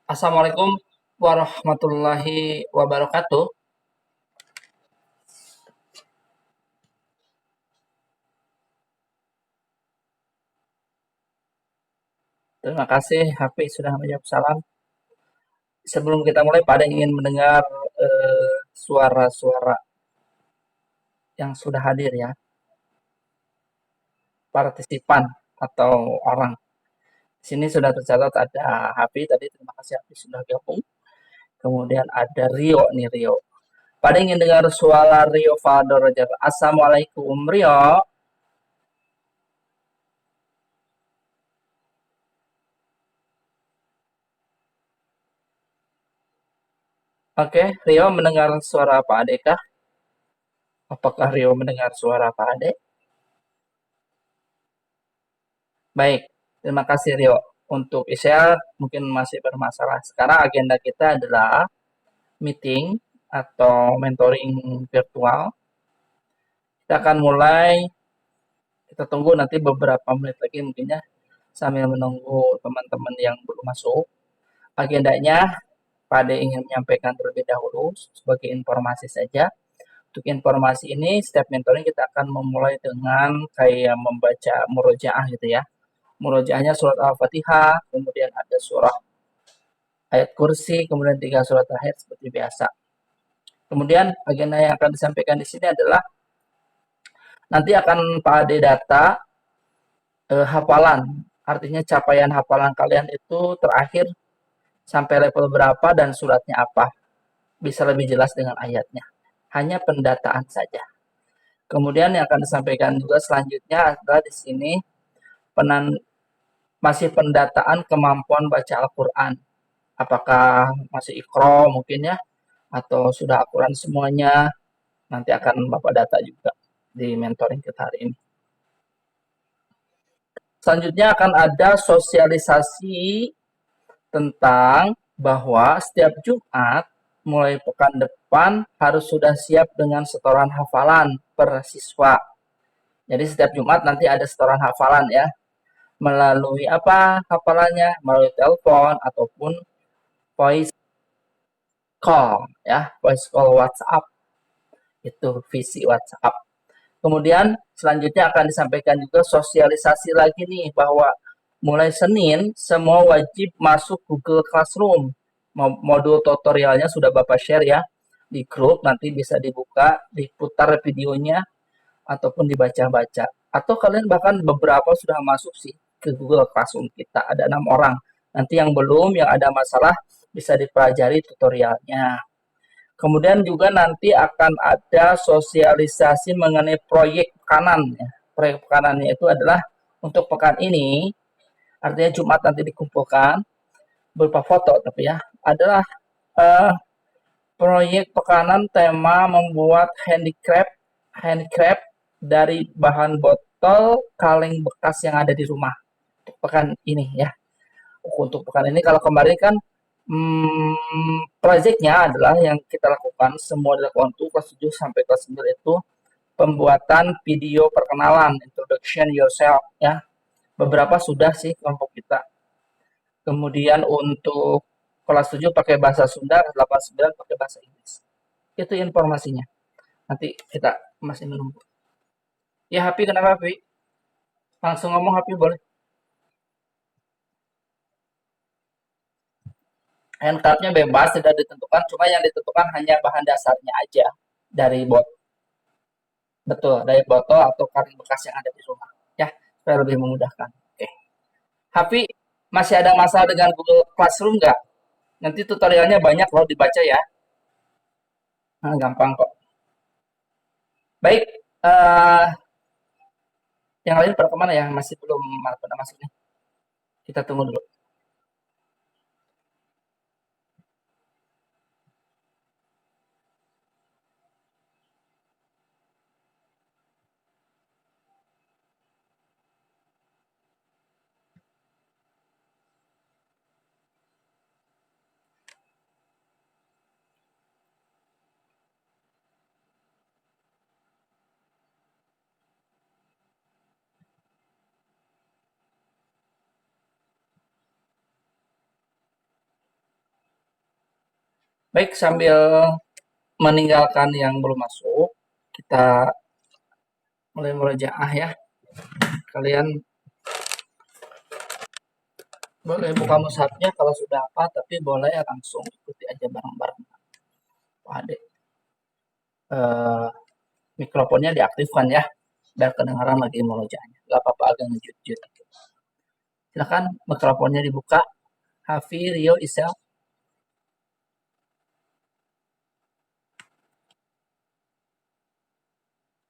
Assalamualaikum warahmatullahi wabarakatuh. Terima kasih HP sudah menjawab salam. Sebelum kita mulai, pada ingin mendengar suara-suara yang sudah hadir ya, partisipan atau orang. Di sini sudah tercatat ada HP tadi, terima kasih HP sudah gabung. Kemudian ada Rio nih Rio. Pada ingin dengar suara Rio Fador Roger. Assalamualaikum Rio. Oke, Rio mendengar suara Pak Ade kah? Apakah Rio mendengar suara Pak Ade? Baik, terima kasih Rio. Untuk Isya mungkin masih bermasalah. Sekarang agenda kita adalah meeting atau mentoring virtual. Kita akan mulai, kita tunggu nanti beberapa menit lagi mungkin ya, sambil menunggu teman-teman yang belum masuk. Agendanya, Pak Ade ingin menyampaikan terlebih dahulu sebagai informasi saja. Untuk informasi ini, setiap mentoring kita akan memulai dengan kayak membaca murojaah gitu ya. Murojaahnya surat Al-Fatihah, kemudian ada surah ayat kursi, kemudian 3 surat terakhir seperti biasa. Kemudian agenda yang akan disampaikan di sini adalah nanti akan pada data hafalan, artinya capaian hafalan kalian itu terakhir sampai level berapa dan suratnya apa. Bisa lebih jelas dengan ayatnya. Hanya pendataan saja. Kemudian yang akan disampaikan juga selanjutnya adalah di sini penan masih pendataan kemampuan baca Al-Quran. Apakah masih ikro mungkin ya, atau sudah akuran semuanya, nanti akan Bapak data juga di mentoring kita hari ini. Selanjutnya akan ada sosialisasi tentang bahwa setiap Jumat mulai pekan depan harus sudah siap dengan setoran hafalan per siswa. Jadi setiap Jumat nanti ada setoran hafalan ya. Melalui apa hafalannya? Melalui telepon ataupun voice call ya, voice call WhatsApp. Itu visi WhatsApp. Kemudian selanjutnya akan disampaikan juga sosialisasi lagi nih bahwa mulai Senin semua wajib masuk Google Classroom. Modul tutorialnya sudah Bapak share ya di grup, nanti bisa dibuka, diputar videonya ataupun dibaca-baca. Atau kalian bahkan beberapa sudah masuk sih ke Google Classroom kita, ada 6 orang. Nanti yang belum, yang ada masalah bisa dipelajari tutorialnya. Kemudian juga nanti akan ada sosialisasi mengenai proyek pekanan. Ya. Proyek pekanannya itu adalah untuk pekan ini, artinya Jumat nanti dikumpulkan berupa foto, tapi ya adalah uh, proyek pekanan tema membuat handicraft dari bahan botol kaleng bekas yang ada di rumah. Untuk pekan ini ya. Untuk pekan ini kalau kemarin kan proyeknya adalah yang kita lakukan semua dilakukan tuh kelas 7 sampai kelas 9 itu pembuatan video perkenalan, introduction yourself ya. Beberapa sudah sih kelompok kita. Kemudian untuk kelas 7 pakai bahasa Sunda, kelas 8 9 pakai bahasa Inggris. Itu informasinya. Nanti kita masih menunggu. Ya Happy, kenapa Happy? Langsung ngomong Happy boleh. Handcraftnya bebas, tidak ditentukan, cuma yang ditentukan hanya bahan dasarnya aja dari betul dari botol atau karung bekas yang ada di rumah. Ya, supaya lebih memudahkan. Oke. Happy, masih ada masalah dengan Google Classroom nggak? Nanti tutorialnya banyak loh dibaca ya. Nah, gampang kok. Baik, yang lain pada kemana ya? Masih belum pada masuk nih. Kita tunggu dulu. Baik, sambil meninggalkan yang belum masuk, kita mulai murojaah ya. Kalian boleh buka mushafnya kalau sudah apa, tapi boleh langsung ikuti aja bareng-bareng. Pak Ade. Mikrofonnya diaktifkan ya, biar kedengaran lagi murojaahnya. Gak apa-apa agak ngejut-jut. Silakan mikrofonnya dibuka. Hafi, Rio, Isel.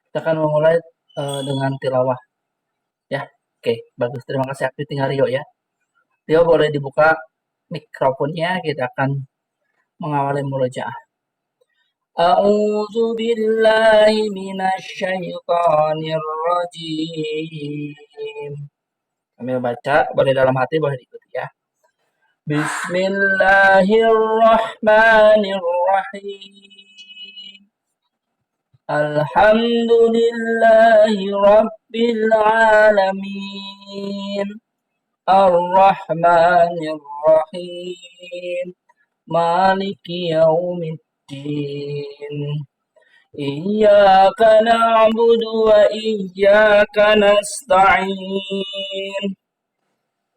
Kita akan memulai dengan tilawah ya. Oke, bagus. Terima kasih. Aku tinggal Rio ya. Rio boleh dibuka mikrofonnya. Kita akan mengawali murojaah. A'udzu billahi minasyaitonir rajim. Sambil baca, boleh dalam hati, boleh diikuti ya. Bismillahirrahmanirrahim. Alhamdulillahi rabbil alamin. Ar-Rahmanir-Rahim. Maliki yaumiddin. Iyyaka na'budu wa iyyaka nasta'in.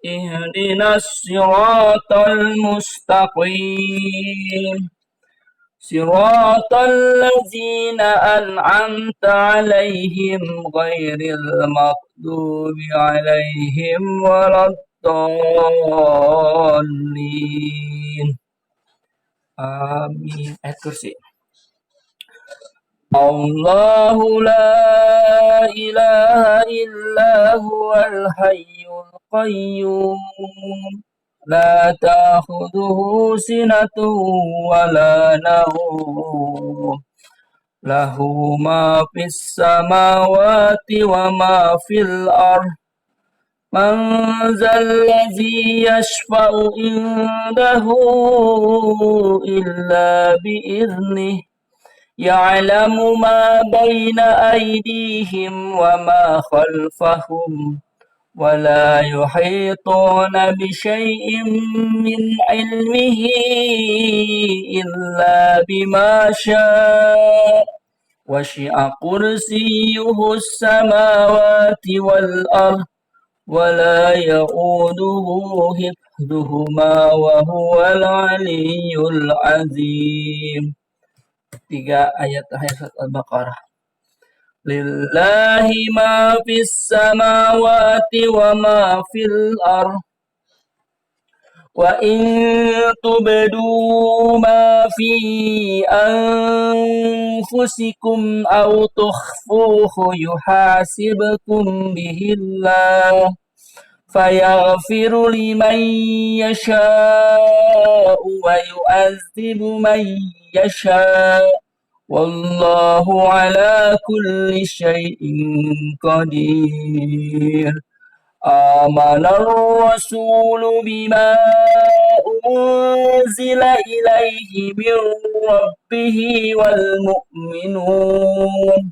Ihdinas siratal mustaqim. Siratal ladzina an'amta 'alaihim ghairil maghdubi 'alaihim waladdallin. Amin. Ayat kursi. Allahu la ilaha illa huwal hayyul qayyum. La ta'khudhuhu sinatun wa la nawm. Lahu ma fis samawati wa ma fil ardh. Man zallazi yashfa'u indahu illa bi'idhnih. Ya'lamu ma baina aydihim wa ma khalfahum. ولا يحيطون بشيء من علمه إلا بما شاء وسع كرسيه السماوات والأرض ولا يؤوده حفظهما وهو العلي العظيم. 3 ayat surat Al-Baqarah. Lillahi ma fis samawati wa ma fil ardh. Wa in tubdu ma fi anfusikum aw tukhfuhu yuhasibkum bihillah. Fayaghfiru liman yasha'u wa yu'adzibu man yasha'u. Wallahu ala kulli syai'in qadir. Amanar rasulu bima unzila ilaihi min rabbihi wal mu'minun.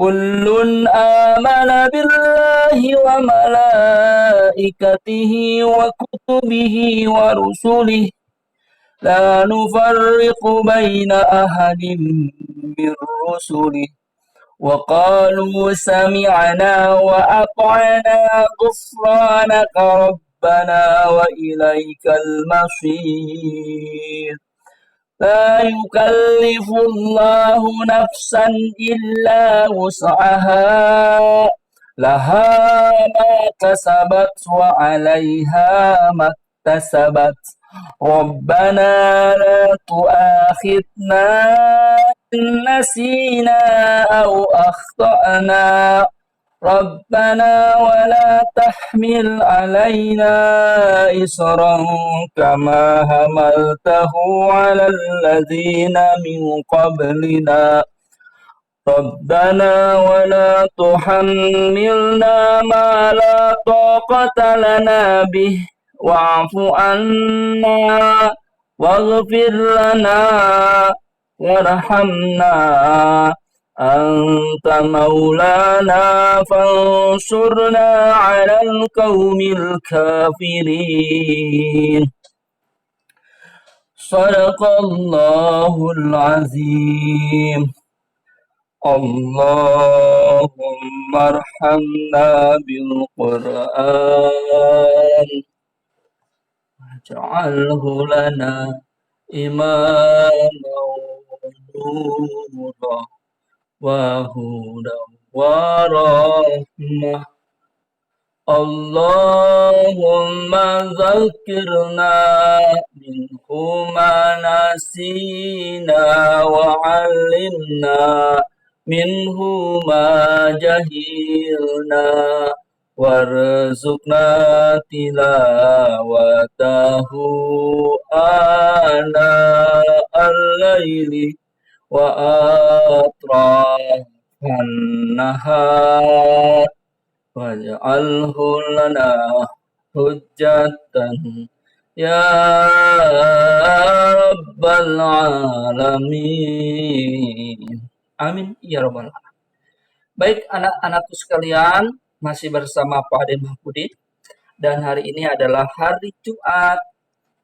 Kullun amana billahi wa malaikatihi wa kutubihi wa rusulihi. La nufarriqu baina ahadin min rusulih wa qalu sami'na wa ata'na ghufranaka rabbana wa ilaikal masir. La yukallifu Allahu nafsan illa wus'aha. Laha ma kasabat wa 'alaiha ma kasabat. Rabbana la tu'akhidna in nasina aw akhtana. Rabbana wa la tahmil alaina isran kama hamaltahu 'alal ladzina min qablina. Rabbana wa la tuhammilna ma la taqata lana bih. Wa'fu anna waghfir lana warhamna anta maulana fansurna 'alal qaumil kafirin. Sadaqallahul azim. Allahumma arhamna bil Qur'an waj'alhu lana imama wa nura wa hudan wa rahmah. Allahumma zakirna minhu ma nasina wa alimna minhu ma jahilna warzuqna tilawatahu ana al-laili wa atrafan nahar waj'alhu lana hujjatan ya rabbal alamin. Amin ya rabbal alamin. Baik anak-anakku sekalian, masih bersama Pak Ade Mahfudi dan hari ini adalah hari Jumat,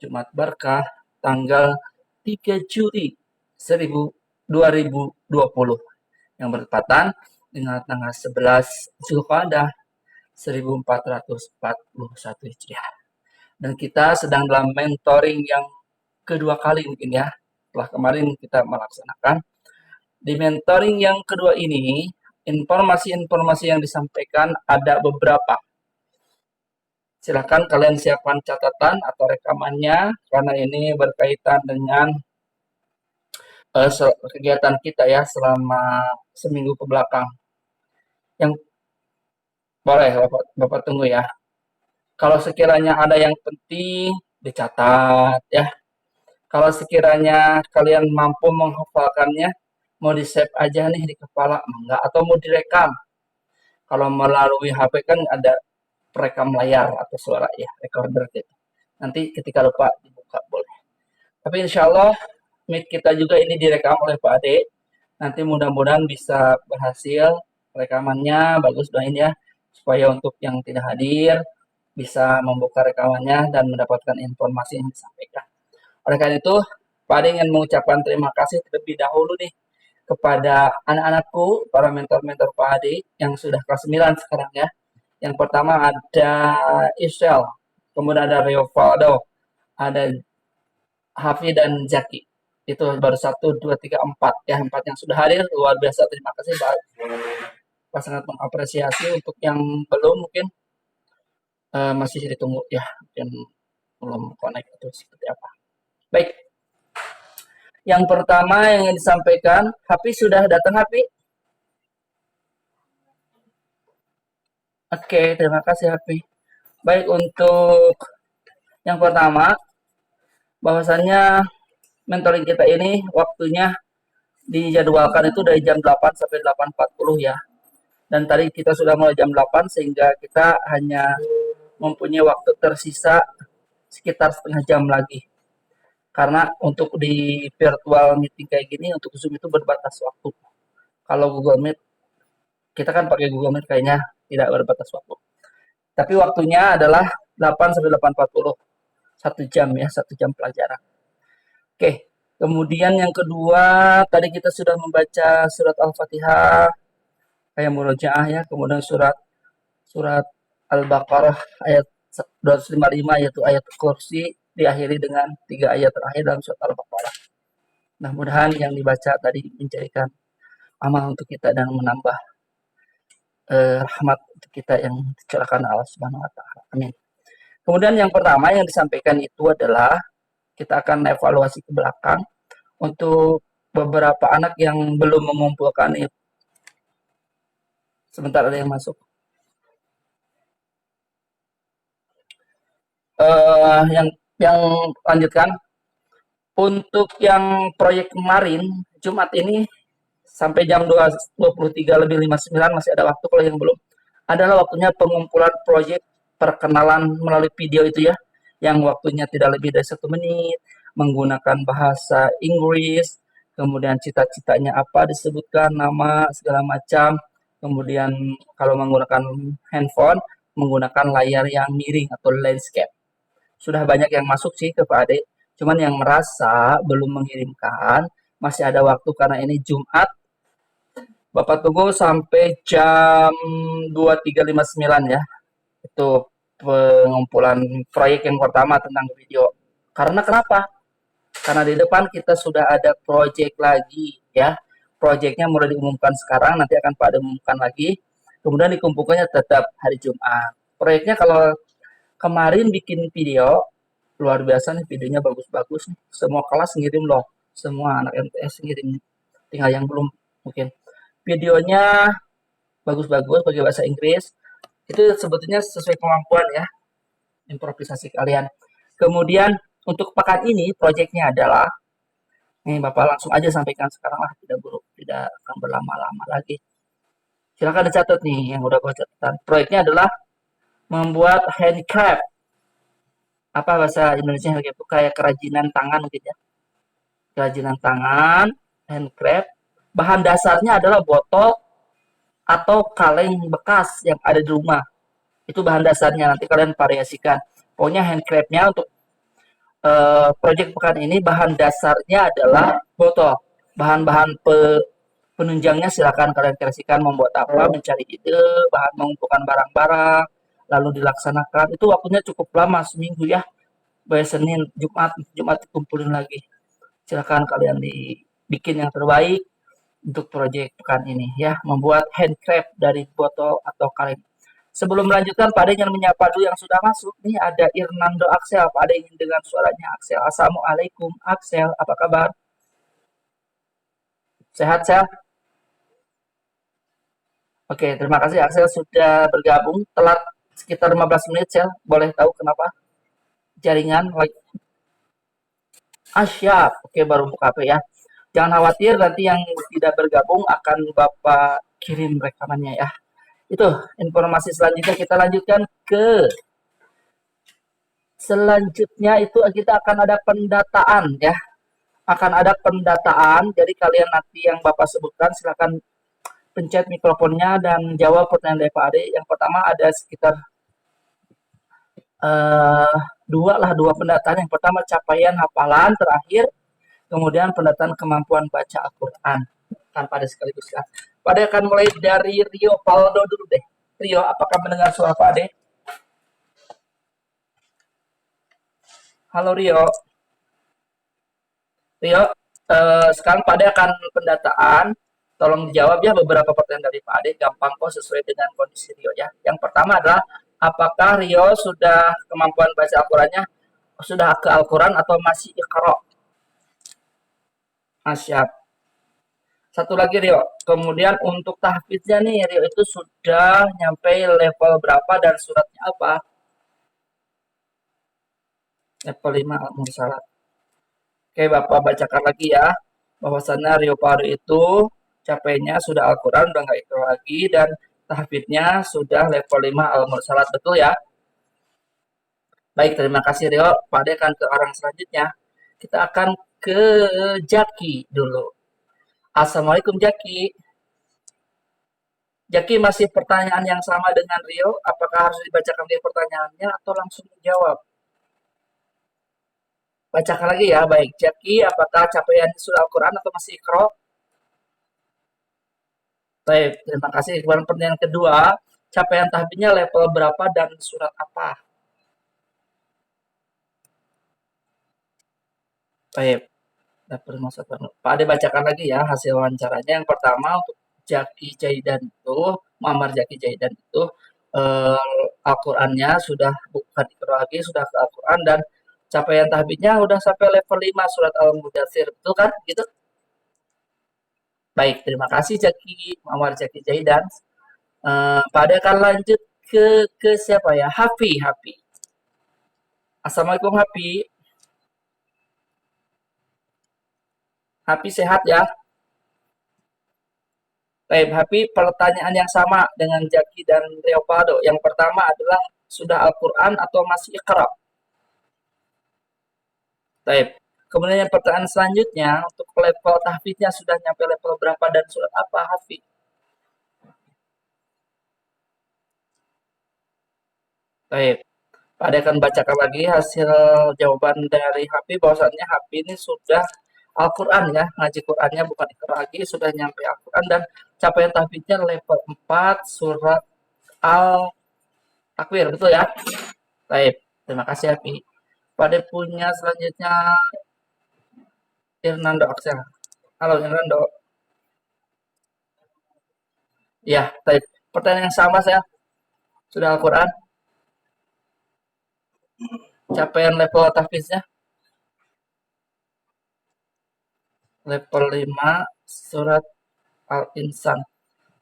Jumat Berkah, tanggal 3 Juli 2020 yang bertepatan dengan tanggal 11 Zulqa'dah 1441 Hijriah. Dan kita sedang dalam mentoring yang kedua kali mungkin ya. Setelah kemarin kita melaksanakan. Di mentoring yang kedua ini, informasi-informasi yang disampaikan ada beberapa. Silakan kalian siapkan catatan atau rekamannya karena ini berkaitan dengan kegiatan kita ya selama seminggu ke belakang. Yang boleh Bapak tunggu ya. Kalau sekiranya ada yang penting dicatat ya. Kalau sekiranya kalian mampu menghafalkannya, mau di-save aja nih di kepala enggak atau mau direkam. Kalau melalui HP kan ada perekam layar atau suara ya, recorder gitu. Nanti ketika lupa dibuka boleh. Tapi insya Allah Meet kita juga ini direkam oleh Pak Ade. Nanti mudah-mudahan bisa berhasil rekamannya, bagus doain ya. Supaya untuk yang tidak hadir bisa membuka rekamannya dan mendapatkan informasi yang disampaikan. Oleh karena itu, Pak Ade ingin mengucapkan terima kasih terlebih dahulu nih kepada anak-anakku, para mentor-mentor Pak Ade yang sudah kelas 9 sekarang ya. Yang pertama ada Isel, kemudian ada Rio Faldo, ada Hafi dan Zaki. Itu baru 1, 2, 3, 4 ya, 4 yang sudah hadir luar biasa. Terima kasih Pak, sangat mengapresiasi. Untuk yang belum mungkin masih ditunggu ya, mungkin belum connect atau seperti apa. Baik, yang pertama yang disampaikan, Hafi sudah datang Hafi? Oke, terima kasih Hafi. Baik, untuk yang pertama, bahwasannya mentoring kita ini waktunya dijadwalkan itu dari jam 8 sampai 8.40 ya. Dan tadi kita sudah mulai jam 8 sehingga kita hanya mempunyai waktu tersisa sekitar setengah jam lagi. Karena untuk di virtual meeting kayak gini, untuk Zoom itu berbatas waktu. Kalau Google Meet, kita kan pakai Google Meet kayaknya tidak berbatas waktu. Tapi waktunya adalah 8 sampai 8.40. 1 jam ya, 1 jam pelajaran. Oke, kemudian yang kedua, tadi kita sudah membaca surat Al-Fatihah, kayak murojaah ya, kemudian surat Al-Baqarah ayat 255 yaitu ayat kursi diakhiri dengan 3 ayat terakhir dalam surat Al-Baqarah. Nah, mudah-mudahan yang dibaca tadi menjadikan amal untuk kita dan menambah rahmat untuk kita yang dicurahkan Allah Subhanahu wa taala. Amin. Kemudian yang pertama yang disampaikan itu adalah kita akan evaluasi ke belakang untuk beberapa anak yang belum mengumpulkan itu. Sebentar ada yang masuk. Yang lanjutkan untuk yang proyek kemarin Jumat ini sampai jam 23 lebih 59 masih ada waktu. Kalau yang belum adalah waktunya pengumpulan proyek perkenalan melalui video itu ya, yang waktunya tidak lebih dari 1 menit, menggunakan bahasa Inggris, kemudian cita-citanya apa disebutkan, nama, segala macam. Kemudian kalau menggunakan handphone, menggunakan layar yang miring atau landscape. Sudah banyak yang masuk sih ke Pak Ade, Cuman yang merasa belum mengirimkan, masih ada waktu karena ini Jumat. Bapak tunggu sampai jam 23.59 ya. Itu pengumpulan proyek yang pertama tentang video. Karena kenapa? Karena di depan kita sudah ada proyek lagi ya. Proyeknya mulai diumumkan sekarang, nanti akan Pak umumkan lagi. Kemudian dikumpulkannya tetap hari Jumat. Proyeknya kalau kemarin bikin video, luar biasa nih videonya bagus-bagus nih. Semua kelas ngirim loh. Semua anak MTS ngirim. Tinggal yang belum mungkin. Videonya bagus-bagus pakai bahasa Inggris. Itu sebetulnya sesuai kemampuan ya, improvisasi kalian. Kemudian untuk pekan ini proyeknya adalah ini Bapak langsung aja sampaikan sekarang lah, tidak buruk, tidak akan berlama-lama lagi. Silakan dicatat nih yang udah gue catatan. Proyeknya adalah membuat handcraft. Apa bahasa Indonesia itu kayak kerajinan tangan mungkin ya. Kerajinan tangan, handcraft. Bahan dasarnya adalah botol atau kaleng bekas yang ada di rumah. Itu bahan dasarnya, nanti kalian variasikan. Pokoknya handcraftnya untuk proyek pekan ini bahan dasarnya adalah botol. Bahan-bahan penunjangnya silakan kalian kreasikan membuat apa, mencari ide, bahan mengumpulkan barang-barang, lalu dilaksanakan. Itu waktunya cukup lama, seminggu ya. Baik Senin, Jumat dikumpulin lagi. Silakan kalian dibikin yang terbaik untuk proyek pekan ini ya, membuat handcraft dari botol atau kaleng. Sebelum melanjutkan, Pak Ade ingin menyapa dulu yang sudah masuk. Nih ada Irnando Axel. Pak Ade ingin dengan suaranya Axel. Assalamualaikum Axel, apa kabar? Sehat, Sel? Oke, terima kasih Axel sudah bergabung. Telat sekitar 15 menit, Sel. Boleh tahu kenapa? Jaringan lagi. Siap. Oke, baru buka HP ya. Jangan khawatir, nanti yang tidak bergabung akan Bapak kirim rekamannya ya. Itu informasi selanjutnya kita lanjutkan ke selanjutnya itu kita akan ada pendataan ya. Akan ada pendataan. Jadi kalian nanti yang Bapak sebutkan silakan pencet mikrofonnya dan jawab pertanyaan dari Pak Ade. Yang pertama ada sekitar uh, dua pendataan. Yang pertama capaian hafalan terakhir, kemudian pendataan kemampuan baca Al-Quran. Tanpa ada sekaligus ya. Pak Ade akan mulai dari Rio Paldo dulu deh. Rio, apakah mendengar suara Pak Ade? Halo Rio. Rio, sekarang Pak Ade akan pendataan. Tolong dijawab ya beberapa pertanyaan dari Pak Ade. Gampang kok sesuai dengan kondisi Rio ya. Yang pertama adalah, apakah Rio sudah kemampuan baca Al-Qurannya sudah ke Al-Quran atau masih Iqra? Siap. Satu lagi Rio. Kemudian untuk tahfidnya nih Rio itu sudah nyampe level berapa dan suratnya apa? Level 5 Al-Mursalat. Oke, Bapak bacakan lagi ya. Bahwasannya Rio Paru itu capainya sudah Al-Quran, udah nggak itu lagi, dan tahfidnya sudah level 5 Al-Mursalat. Betul ya? Baik, terima kasih Rio. Pak Ade akan ke orang selanjutnya. Kita akan ke Jaki dulu. Assalamualaikum Jaki. Jaki masih pertanyaan yang sama dengan Rio. Apakah harus dibacakan dia pertanyaannya atau langsung dijawab? Bacakan lagi ya. Baik, Jaki, apakah capaian surah Al-Quran atau masih Iqra? Baik, terima kasih. Kemudian pertanyaan kedua, capaian tahfidnya level berapa dan surat apa? Baik, level 1. Pak Ade bacakan lagi ya hasil wawancaranya. Yang pertama untuk Jaki Jaidan itu, Muhammad Jaki Jaidan itu Al-Qur'annya sudah bukan Iqra lagi, sudah ke Al-Qur'an dan capaian tahfidnya udah sampai level 5 surat Al-Mudatsir. Betul kan? Gitu. Baik, terima kasih Jaki Muhammad Jaki Jaidan. Pak Ade akan lanjut ke siapa ya? Hafi, Hafi. Assalamualaikum Hafi. Hafi sehat ya? Baik, Hafi, pertanyaan yang sama dengan Jaki dan Leopardo. Yang pertama adalah sudah Al-Quran atau masih Iqra? Baik. Kemudian yang pertanyaan selanjutnya, untuk level tahfidnya sudah nyampe level berapa dan surat apa, Hafi? Baik. Pak Ade akan bacakan lagi hasil jawaban dari Hafi, bahwasannya Hafi ini sudah Al-Quran ya, ngaji Qurannya bukan Iqra lagi, sudah nyampe Al-Quran dan capaian tahfidnya level 4 surat Al-Takwir, betul ya? Baik, terima kasih Hafi. Pak Ade punya selanjutnya Hernando Axel. Halo Hernando. Ya, baik. Pertanyaan yang sama saya. Sudah Al-Quran, capaian level tahfiznya level 5 surat Al-Insan.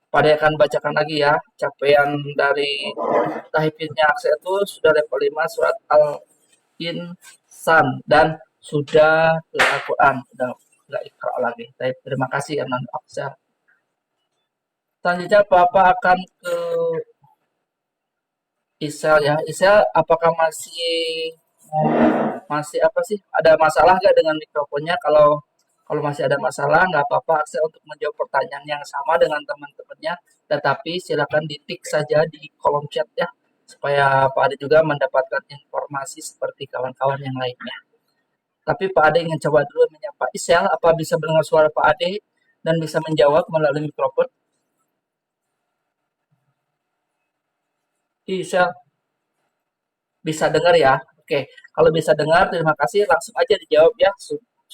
Pada akan bacakan lagi ya, capaian dari tahfiznya Aksa itu sudah level 5 surat Al-Insan dan sudah ke Al-Quran, sudah nggak Iqra lagi. Terima kasih Anan Aksa. Selanjutnya Bapak akan ke Isel ya. Isel, apakah masih masih apa sih? Ada masalah nggak dengan mikrofonnya? Kalau kalau masih ada masalah, nggak apa-apa Aksa untuk menjawab pertanyaan yang sama dengan teman-temannya. Tetapi silakan ditik saja di kolom chat ya, supaya Pak Ade juga mendapatkan informasi seperti kawan-kawan yang lainnya. Tapi Pak Ade ingin coba dulu menyapa Isel, apa bisa mendengar suara Pak Ade dan bisa menjawab melalui mikrofon? Isel, bisa dengar ya? Oke, kalau bisa dengar, terima kasih. Langsung aja dijawab ya.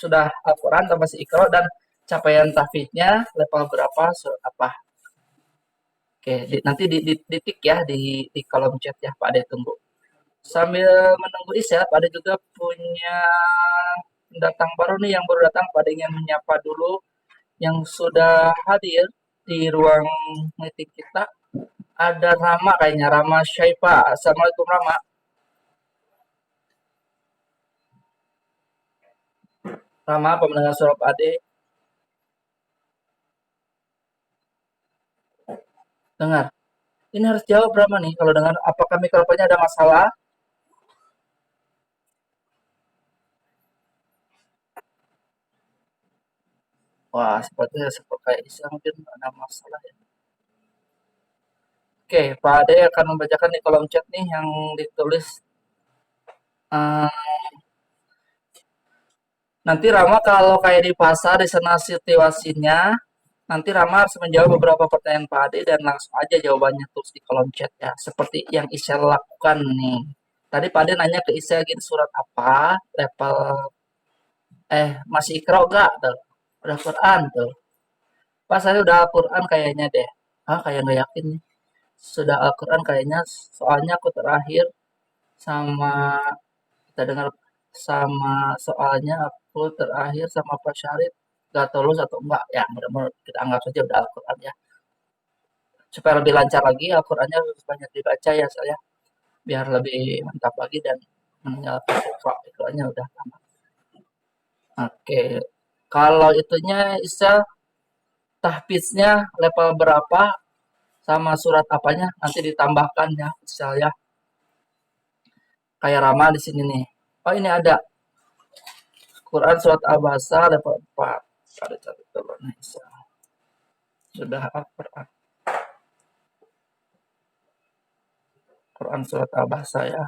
Sudah Al-Quran atau masih Iqra dan capaian tahfidnya level berapa, surat apa? Oke, nanti ditik ya di kolom chat ya, Pak Ade tunggu. Sambil menunggu Isya, Pak Ade juga punya pendatang baru nih yang baru datang. Pak Ade ingin menyapa dulu yang sudah hadir di ruang meeting kita. Ada Rama kayaknya, Rama Syaifa. Assalamualaikum Rama. Rama, pemendengar suara Pak Ade. Dengar. Ini harus jawab Rama nih. Kalau dengar, apakah mikrofonnya ada masalah? Wah, sepertinya seperti kayak Isya mungkin ada masalah ya. Oke, Pak Ade akan membacakan di kolom chat nih yang ditulis. eh, Nanti Rama kalau kayak di pasar di sana situasinya, nanti Rama harus menjawab beberapa pertanyaan Pak Ade dan langsung aja jawabannya tulis di kolom chat ya. Seperti yang Isya lakukan nih. Tadi Pak Ade nanya ke Isya gini surat apa, level masih Iqra gak tuh? Udah Quran tuh. Pas saya udah Al-Quran kayaknya deh. Ah, kayak nggak yakin nih. Sudah Al-Quran kayaknya, soalnya aku terakhir sama kita dengar sama soalnya aku terakhir sama Pak Syarif gak tulus atau enggak ya, mudah-mudahan kita anggap saja udah Al-Quran ya, supaya lebih lancar lagi Al-Qurannya harus banyak dibaca ya saya, biar lebih mantap lagi dan menyalakan Al-Qurannya udah tamat. Oke, kalau itunya Isa tahfiznya level berapa sama surat apanya nanti ditambahkan ya Isa ya, kayak Rama di sini nih. Oh ini ada Quran surat Al-Baqarah level 4. Ada catat dulu nih. Sudah Al-Quran. Quran surat Al-Baqarah ya.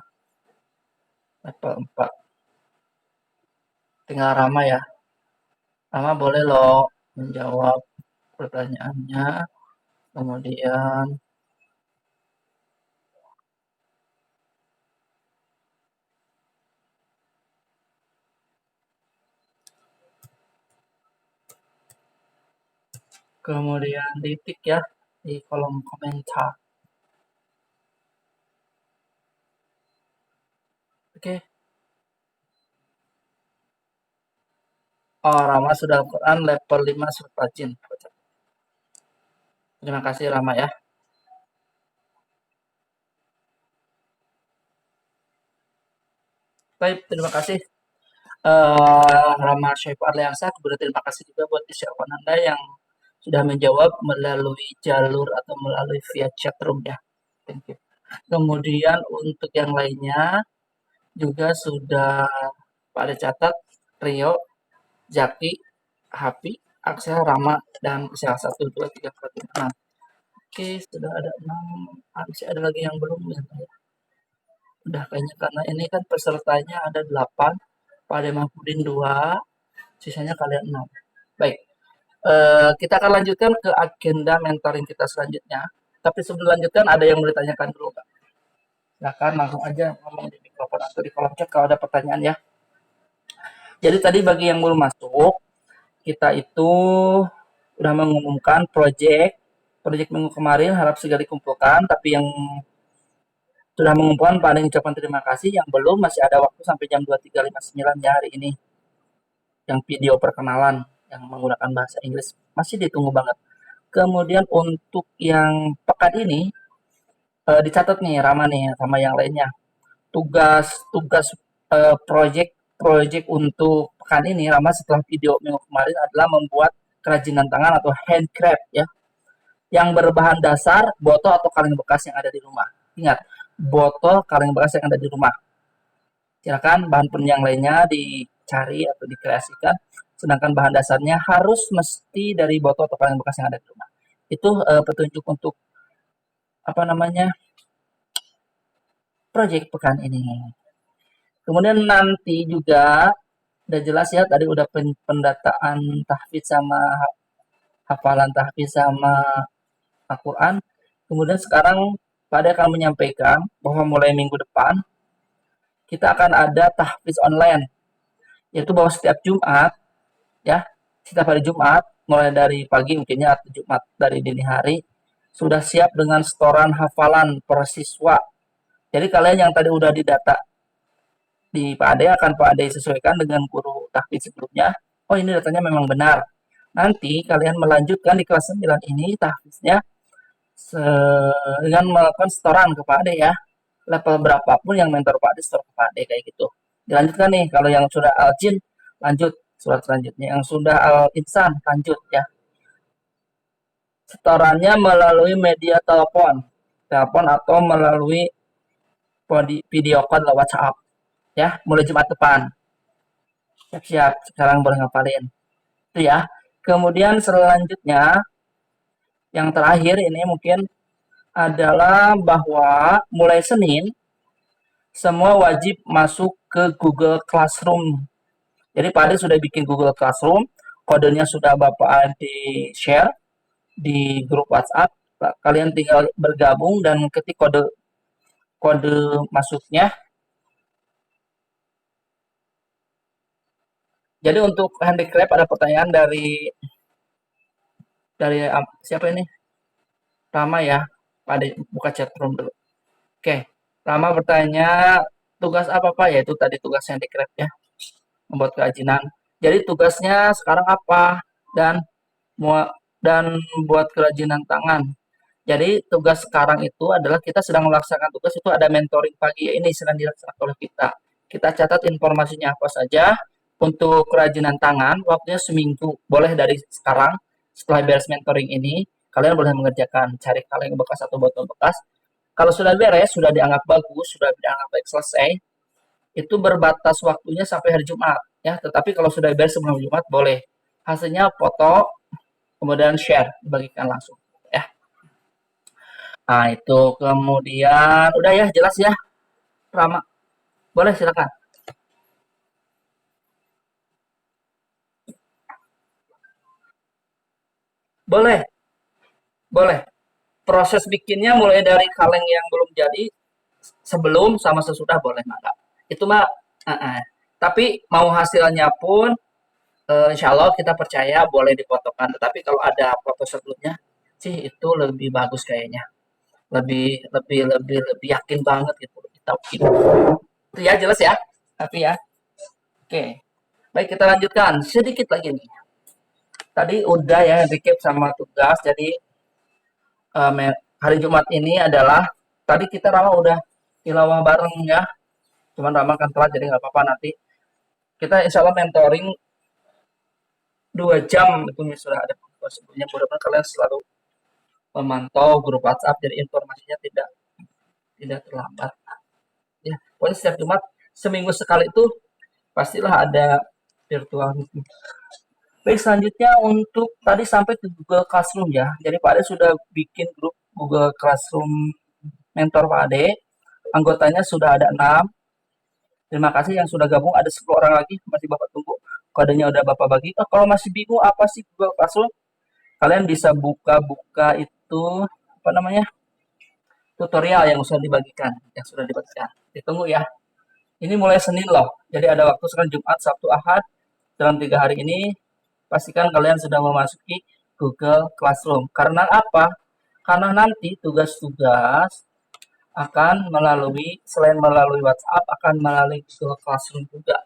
Level 4. Tinggal Rama ya. Rama boleh loh menjawab pertanyaannya. Kemudian kemudian titik ya di kolom komentar. Oke. Oh, Rama sudah Al-Quran level 5 surat Al-Jin. Terima kasih Rama ya. Baik, terima kasih Rama Syaifu Arliansa. Kemudian terima kasih juga buat Isya Anda yang sudah menjawab melalui jalur atau melalui via chat room ya. Thank you. Kemudian untuk yang lainnya juga sudah pada catat Rio, Jaki, Happy, Aksel, Rama, dan Aksel 1, 2, 3, 4, 5. Oke, sudah ada 6. Masih ada lagi yang belum ya. Udah kayaknya karena ini kan pesertanya ada 8, Pak Ade Mahmudin 2, sisanya kalian 6. Baik, kita akan lanjutkan ke agenda mentoring kita selanjutnya. Tapi sebelum lanjutkan ada yang mau ditanyakan dulu, Kak? Silakan langsung aja ngomong di mikrofon atau di kolom chat kalau ada pertanyaan ya. Jadi tadi bagi yang belum masuk, kita itu udah mengumumkan project minggu kemarin harap segera dikumpulkan, tapi yang sudah mengumpulkan Pak Ade ucapkan terima kasih, yang belum masih ada waktu sampai jam 23.59 ya hari ini. Yang video perkenalan yang menggunakan bahasa Inggris masih ditunggu banget. Kemudian untuk yang pekan ini dicatat nih Rama nih sama yang lainnya. Tugas-tugas project untuk pekan ini Rama setelah video minggu kemarin adalah membuat kerajinan tangan atau handcraft ya yang berbahan dasar botol atau kaleng bekas yang ada di rumah. Ingat, botol kaleng bekas yang ada di rumah. Silakan bahan penunjang lainnya dicari atau dikreasikan. Sedangkan bahan dasarnya harus mesti dari botol atau kaleng bekas yang ada di rumah. Itu petunjuk untuk apa namanya proyek pekan ini. Kemudian nanti juga udah jelas ya tadi udah pendataan tahfidz sama hafalan tahfidz sama Al-Quran. Kemudian sekarang pada akan menyampaikan bahwa mulai minggu depan kita akan ada tahfidz online, yaitu bahwa setiap Jumat ya setiap hari Jumat mulai dari pagi mungkinnya atau Jumat dari dini hari sudah siap dengan setoran hafalan per siswa. Jadi kalian yang tadi udah didata di Pak Ade akan Pak Ade sesuaikan dengan guru tahfidz sebelumnya. Oh ini datanya memang benar. Nanti kalian melanjutkan di kelas 9 ini tahfidznya dengan melakukan setoran ke Pak Ade ya. Level berapapun yang mentor Pak Ade setor ke Pak Ade kayak gitu. Dilanjutkan nih kalau yang sudah Al-Jin lanjut surat selanjutnya. Yang sudah Al-Insan lanjut ya. Setorannya melalui media telepon atau melalui video call lewat WhatsApp ya mulai Jumat depan. Siap-siap sekarang boleh ngapalin itu ya. Kemudian selanjutnya yang terakhir ini mungkin adalah bahwa mulai Senin semua wajib masuk ke Google Classroom. Jadi Pak Ade sudah bikin Google Classroom, kodenya sudah Bapak di share di grup WhatsApp. Kalian tinggal bergabung dan ketik kode kode masuknya. Jadi untuk handicraft ada pertanyaan dari siapa ini? Rama ya. Pak Ade buka chat room dulu. Oke. Rama bertanya tugas apa Pak? Yaitu tadi tugas handicraft ya. Membuat kerajinan. Jadi tugasnya sekarang apa? Dan dan buat kerajinan tangan. Jadi tugas sekarang itu adalah kita sedang melaksanakan tugas itu ada mentoring pagi ini sedang dilaksanakan oleh kita. Kita catat informasinya apa saja. Untuk kerajinan tangan waktunya seminggu. Boleh dari sekarang setelah beres mentoring ini kalian boleh mengerjakan cari kaleng bekas atau botol bekas. Kalau sudah beres, sudah dianggap bagus, sudah dianggap baik selesai, itu berbatas waktunya sampai hari Jumat ya. Tetapi kalau sudah beres sebelum Jumat boleh. Hasilnya foto kemudian share dibagikan langsung ya. Nah, itu kemudian udah ya jelas ya Rama. Boleh silakan. Boleh, boleh. Proses bikinnya mulai dari kaleng yang belum jadi sebelum sama sesudah boleh mangga. Itu mah tapi mau hasilnya pun insya Allah kita percaya boleh dipotokan. Tetapi kalau ada foto sebelumnya sih itu lebih bagus kayaknya. Lebih yakin banget gitu. Lebih tahu gitu. Itu ya jelas ya. Tapi ya. Oke. Baik kita lanjutkan sedikit lagi nih. Tadi udah ya recap sama tugas. Jadi hari Jumat ini adalah tadi kita Rama udah tilawah bareng ya. Cuman Rama kan telat jadi nggak apa-apa nanti. Kita insya Allah mentoring 2 jam itu sudah ada sebelumnya. Mudah-mudahan kalian selalu memantau grup WhatsApp jadi informasinya tidak terlambat. Ya, pokoknya setiap Jumat seminggu sekali itu pastilah ada virtual meeting. Baik, selanjutnya untuk tadi sampai ke Google Classroom ya. Jadi Pak Ade sudah bikin grup Google Classroom mentor Pak Ade. Anggotanya sudah ada 6. Terima kasih yang sudah gabung, ada 10 orang lagi, masih Bapak tunggu. Kodenya udah Bapak bagi. Oh, kalau masih bingung apa sih Google Classroom, kalian bisa buka-buka itu apa namanya? Tutorial yang sudah dibagikan. Ditunggu ya. Ini mulai Senin loh. Jadi ada waktu sekarang Jumat, Sabtu, Ahad. Dalam 3 hari ini pastikan kalian sudah memasuki Google Classroom. Karena apa? Karena nanti tugas-tugas akan melalui selain melalui WhatsApp akan melalui Google Classroom juga.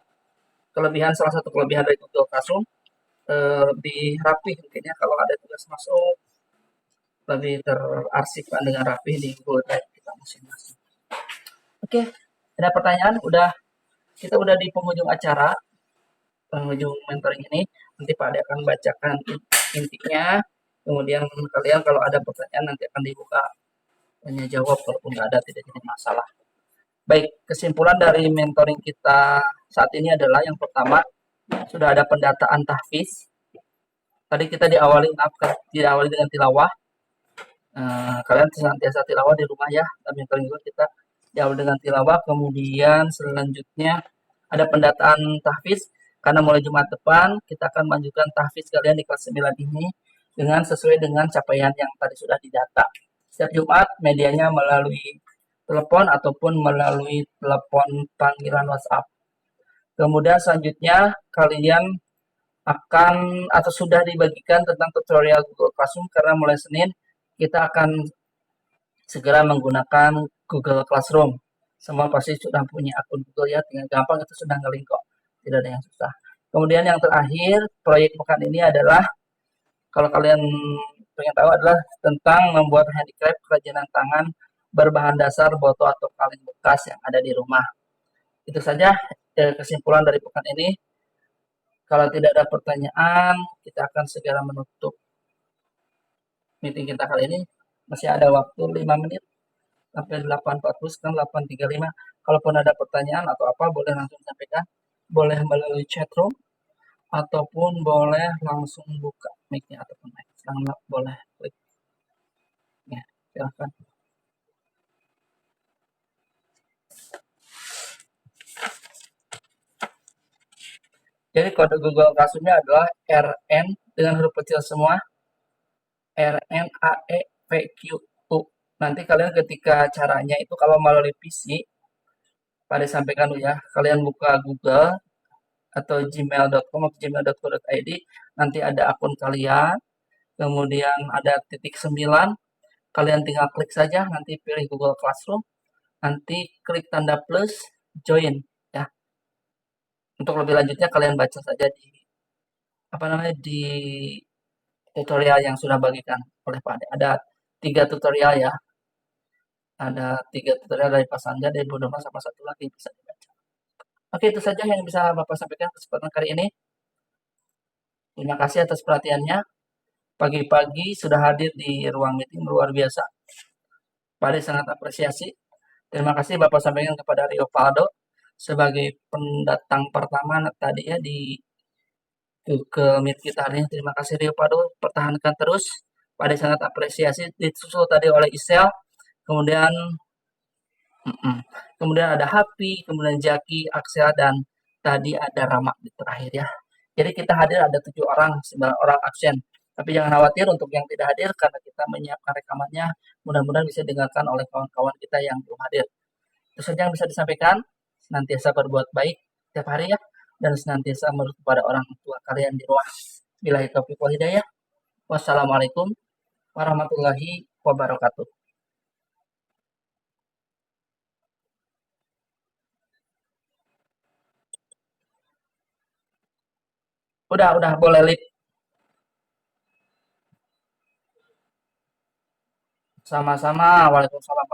Salah satu kelebihan dari Google Classroom lebih rapi mungkin ya kalau ada tugas masuk lebih terarsipkan dengan rapi di Google Drive kita masing-masing. Oke, ada pertanyaan? Kita udah di penghujung acara, penghujung mentoring ini. Nanti Pak Ade akan bacakan intinya. Kemudian kalian kalau ada pertanyaan nanti akan dibuka tanya jawab, walaupun nggak ada tidak jadi masalah. Baik, kesimpulan dari mentoring kita saat ini adalah yang pertama, sudah ada pendataan tahfiz. Tadi kita diawali dengan tilawah. Kalian senantiasa tilawah di rumah ya. Dan mentoring juga kita diawali dengan tilawah. Kemudian selanjutnya ada pendataan tahfiz. Karena mulai Jumat depan kita akan melanjutkan tahfiz kalian di kelas 9 ini dengan sesuai dengan capaian yang tadi sudah didata. Setiap Jumat medianya melalui telepon ataupun melalui telepon panggilan WhatsApp. Kemudian selanjutnya kalian akan atau sudah dibagikan tentang tutorial Google Classroom karena mulai Senin kita akan segera menggunakan Google Classroom. Semua pasti sudah punya akun Google ya, tinggal gampang itu sudah ngelink kok. Tidak ada yang susah. Kemudian yang terakhir, proyek pekan ini adalah kalau kalian pengen tahu adalah tentang membuat handicraft kerajinan tangan berbahan dasar botol atau kaleng bekas yang ada di rumah. Itu saja kesimpulan dari pekan ini. Kalau tidak ada pertanyaan, kita akan segera menutup meeting kita kali ini. Masih ada waktu 5 menit sampai 8.40, sekarang 8.35. Kalaupun ada pertanyaan atau apa, boleh langsung sampaikan. Boleh melalui chat room, ataupun boleh langsung buka mic-nya ataupun mic. Sekarang boleh klik. Ya, silahkan. Jadi kode Google Classroom-nya adalah RN dengan huruf kecil semua, RNAEPQU. Nanti kalian ketika caranya itu kalau melalui PC, pada sampaikan dulu ya, kalian buka Google atau gmail.com atau gmail.co.id, nanti ada akun kalian, kemudian ada titik 9, kalian tinggal klik saja, nanti pilih Google Classroom, nanti klik tanda plus, join ya. Untuk lebih lanjutnya kalian baca saja di tutorial yang sudah bagikan oleh Pak Ade. Ada 3 tutorial ya. Ada 3 tutorial dari Pak Sanja, dari Bu Doma, sama satu lagi bisa dibaca. Oke, itu saja yang bisa Bapak sampaikan kesempatan kali ini. Terima kasih atas perhatiannya. Pagi-pagi sudah hadir di ruang meeting luar biasa. Pak Ade sangat apresiasi. Terima kasih Bapak sampaikan kepada Rio Paldo sebagai pendatang pertama tadi ya di ke meet kita hari ini. Terima kasih Rio Paldo, pertahankan terus. Pak Ade sangat apresiasi. Disusul tadi oleh Isel, kemudian kemudian ada Happy, kemudian Jaki, Aksel, dan tadi ada Rama di terakhir ya. Jadi kita hadir ada 7 orang, 9 orang absen. Tapi jangan khawatir untuk yang tidak hadir karena kita menyiapkan rekamannya. Mudah-mudahan bisa didengarkan oleh kawan-kawan kita yang belum hadir. Itu saja yang bisa disampaikan. Senantiasa berbuat baik setiap hari ya. Dan senantiasa menurut kepada orang tua kalian di rumah. Billahi taufiq wal hidayah. Wassalamualaikum warahmatullahi wabarakatuh. Udah boleh lip. Sama-sama. Waalaikumsalam.